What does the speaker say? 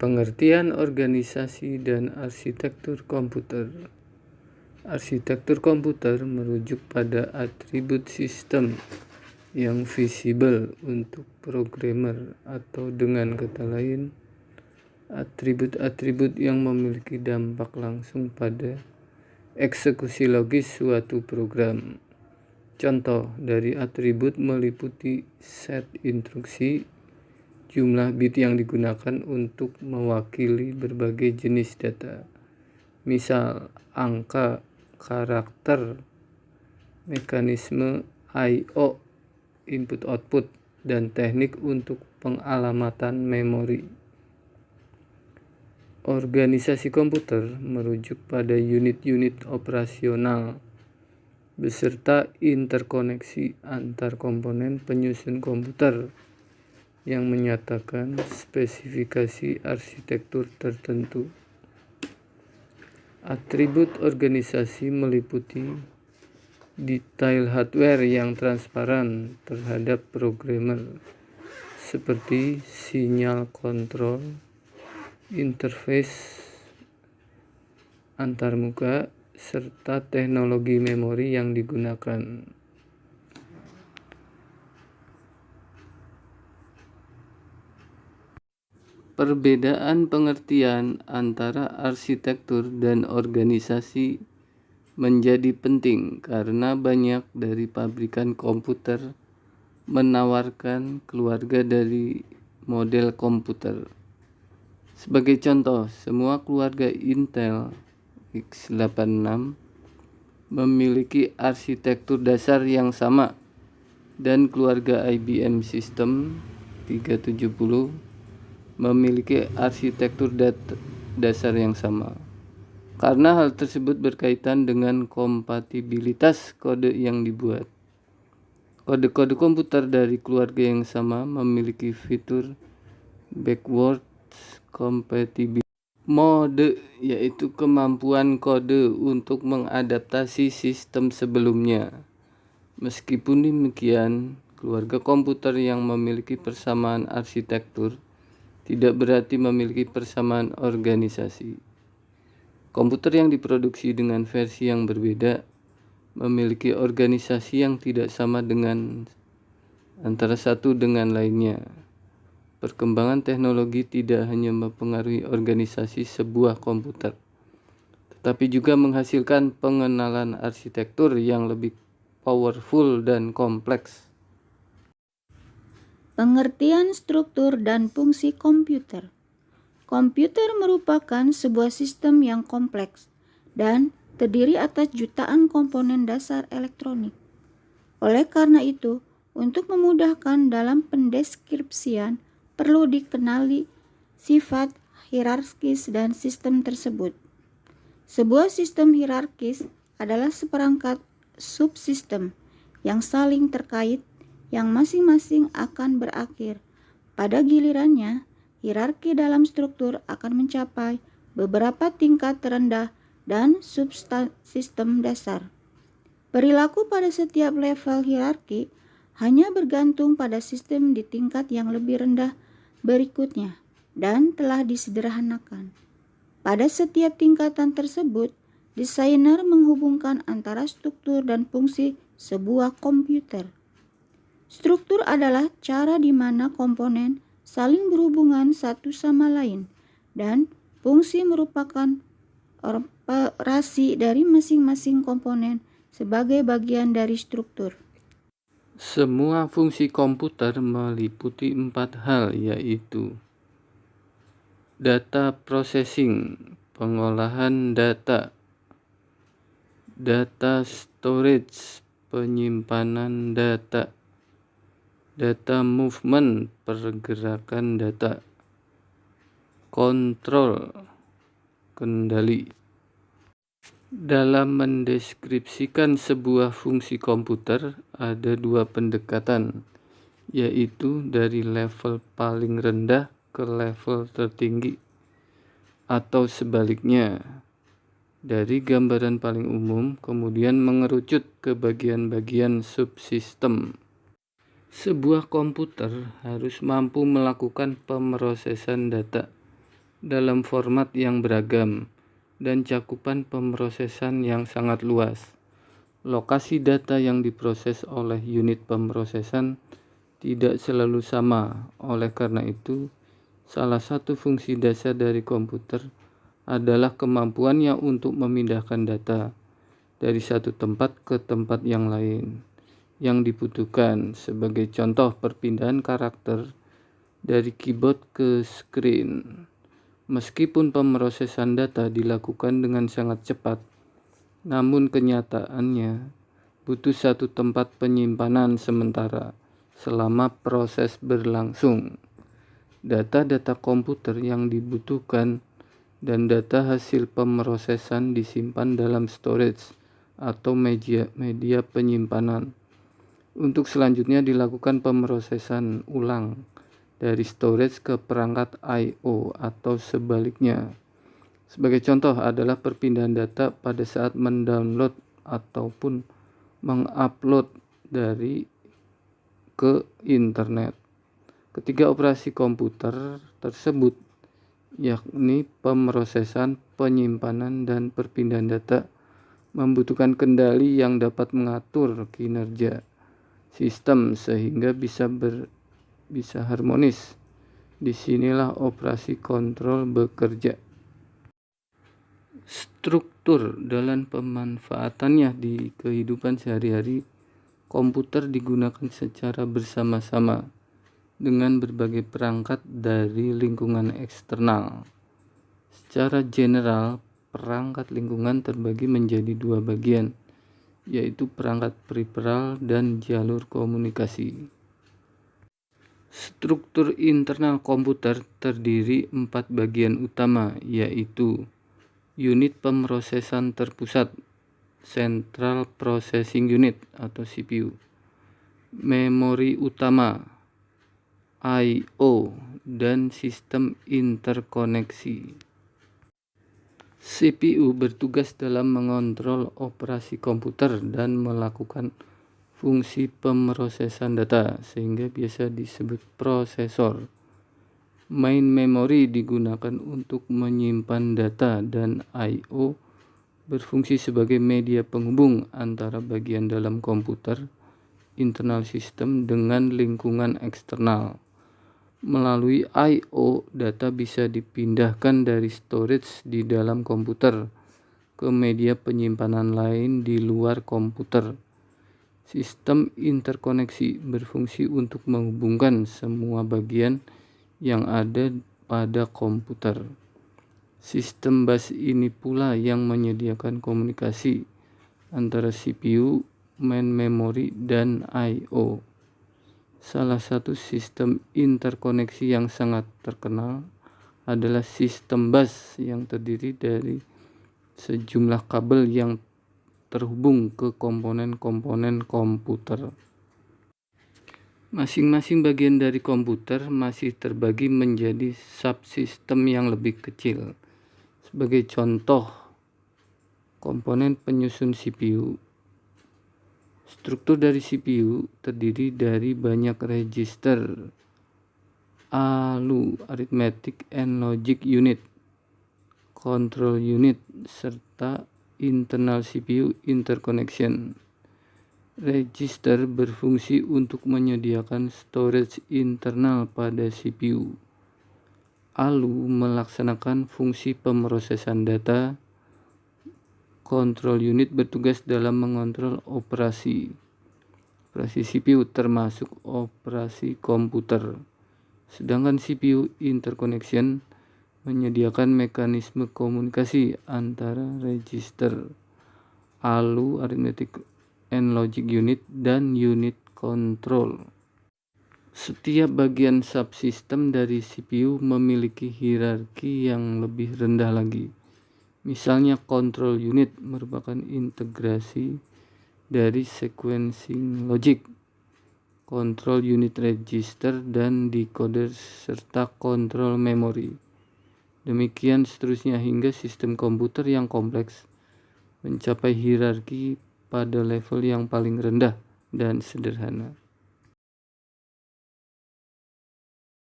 Pengertian organisasi dan arsitektur komputer. Arsitektur komputer merujuk pada atribut sistem yang visible untuk programmer, atau dengan kata lain, atribut-atribut yang memiliki dampak langsung pada eksekusi logis suatu program. Contoh dari atribut meliputi set instruksi, jumlah bit yang digunakan untuk mewakili berbagai jenis data, misal angka, karakter, mekanisme I/O input-output, dan teknik untuk pengalamatan memori. Organisasi komputer merujuk pada unit-unit operasional beserta interkoneksi antar komponen penyusun komputer yang menyatakan spesifikasi arsitektur tertentu. Atribut organisasi meliputi detail hardware yang transparan terhadap programmer, seperti sinyal kontrol, interface antarmuka, serta teknologi memori yang digunakan. Perbedaan pengertian antara arsitektur dan organisasi menjadi penting karena banyak dari pabrikan komputer menawarkan keluarga dari model komputer. Sebagai contoh, semua keluarga Intel x86 memiliki arsitektur dasar yang sama, dan keluarga IBM System 370 memiliki arsitektur dasar yang sama. Karena hal tersebut berkaitan dengan kompatibilitas kode yang dibuat. Kode-kode komputer dari keluarga yang sama memiliki fitur backwards compatibility mode, yaitu kemampuan kode untuk mengadaptasi sistem sebelumnya. Meskipun demikian, keluarga komputer yang memiliki persamaan arsitektur tidak berarti memiliki persamaan organisasi. Komputer yang diproduksi dengan versi yang berbeda memiliki organisasi yang tidak sama dengan antara satu dengan lainnya. Perkembangan teknologi tidak hanya mempengaruhi organisasi sebuah komputer, tetapi juga menghasilkan pengenalan arsitektur yang lebih powerful dan kompleks. Pengertian struktur dan fungsi komputer. Komputer merupakan sebuah sistem yang kompleks dan terdiri atas jutaan komponen dasar elektronik. Oleh karena itu, untuk memudahkan dalam pendeskripsian, perlu dikenali sifat hierarkis dan sistem tersebut. Sebuah sistem hierarkis adalah seperangkat subsistem yang saling terkait, yang masing-masing akan berakhir. Pada gilirannya, hierarki dalam struktur akan mencapai beberapa tingkat terendah dan subsistem dasar. Perilaku pada setiap level hierarki hanya bergantung pada sistem di tingkat yang lebih rendah berikutnya dan telah disederhanakan. Pada setiap tingkatan tersebut, desainer menghubungkan antara struktur dan fungsi sebuah komputer. Struktur adalah cara di mana komponen saling berhubungan satu sama lain, dan fungsi merupakan operasi dari masing-masing komponen sebagai bagian dari struktur. Semua fungsi komputer meliputi 4 hal, yaitu data processing, pengolahan data, data storage, penyimpanan data, data movement, pergerakan data, kontrol, kendali. Dalam mendeskripsikan sebuah fungsi komputer, ada 2 pendekatan, yaitu dari level paling rendah ke level tertinggi, atau sebaliknya, dari gambaran paling umum kemudian mengerucut ke bagian-bagian subsistem. Sebuah komputer harus mampu melakukan pemrosesan data, dalam format yang beragam dan cakupan pemrosesan yang sangat luas. Lokasi data yang diproses oleh unit pemrosesan tidak selalu sama. Oleh karena itu, salah satu fungsi dasar dari komputer adalah kemampuannya untuk memindahkan data dari satu tempat ke tempat yang lain yang dibutuhkan. Sebagai contoh, perpindahan karakter dari keyboard ke screen. Meskipun pemrosesan data dilakukan dengan sangat cepat, namun kenyataannya butuh satu tempat penyimpanan sementara selama proses berlangsung. Data-data komputer yang dibutuhkan dan data hasil pemrosesan disimpan dalam storage atau media penyimpanan. Untuk selanjutnya dilakukan pemrosesan ulang dari storage ke perangkat I/O atau sebaliknya. Sebagai contoh adalah perpindahan data pada saat mendownload ataupun mengupload dari ke internet. Ketiga operasi komputer tersebut, yakni pemrosesan, penyimpanan, dan perpindahan data, membutuhkan kendali yang dapat mengatur kinerja sistem sehingga bisa harmonis. Disinilah operasi kontrol bekerja. Struktur dalam pemanfaatannya di kehidupan sehari-hari, komputer digunakan secara bersama-sama dengan berbagai perangkat dari lingkungan eksternal. Secara general, perangkat lingkungan terbagi menjadi dua bagian, yaitu perangkat peripheral dan jalur komunikasi. Struktur internal komputer terdiri 4 bagian utama, yaitu unit pemrosesan terpusat, Central Processing Unit atau CPU, memori utama, I/O, dan sistem interkoneksi. CPU bertugas dalam mengontrol operasi komputer dan melakukan fungsi pemrosesan data, sehingga biasa disebut prosesor. Main memory digunakan untuk menyimpan data dan I/O berfungsi sebagai media penghubung antara bagian dalam komputer, internal system, dengan lingkungan eksternal. Melalui I/O, data bisa dipindahkan dari storage di dalam komputer ke media penyimpanan lain di luar komputer. Sistem interkoneksi berfungsi untuk menghubungkan semua bagian yang ada pada komputer. Sistem bus ini pula yang menyediakan komunikasi antara CPU, main memory, dan I/O. Salah satu sistem interkoneksi yang sangat terkenal adalah sistem bus yang terdiri dari sejumlah kabel yang terhubung ke komponen-komponen komputer. Masing-masing bagian dari komputer masih terbagi menjadi subsistem yang lebih kecil. Sebagai contoh, komponen penyusun CPU. Struktur dari CPU terdiri dari banyak register, ALU (Arithmetic and Logic Unit), control unit, serta internal CPU interconnection. Register berfungsi untuk menyediakan storage internal pada CPU. ALU melaksanakan fungsi pemrosesan data. Control unit bertugas dalam mengontrol operasi CPU termasuk operasi komputer. Sedangkan CPU interconnection menyediakan mekanisme komunikasi antara register, ALU (Arithmetic and Logic Unit), dan unit control. Setiap bagian subsistem dari CPU memiliki hierarki yang lebih rendah lagi. Misalnya, control unit merupakan integrasi dari sequencing logic, control unit register, dan decoder, serta control memory. Demikian seterusnya hingga sistem komputer yang kompleks mencapai hierarki pada level yang paling rendah dan sederhana.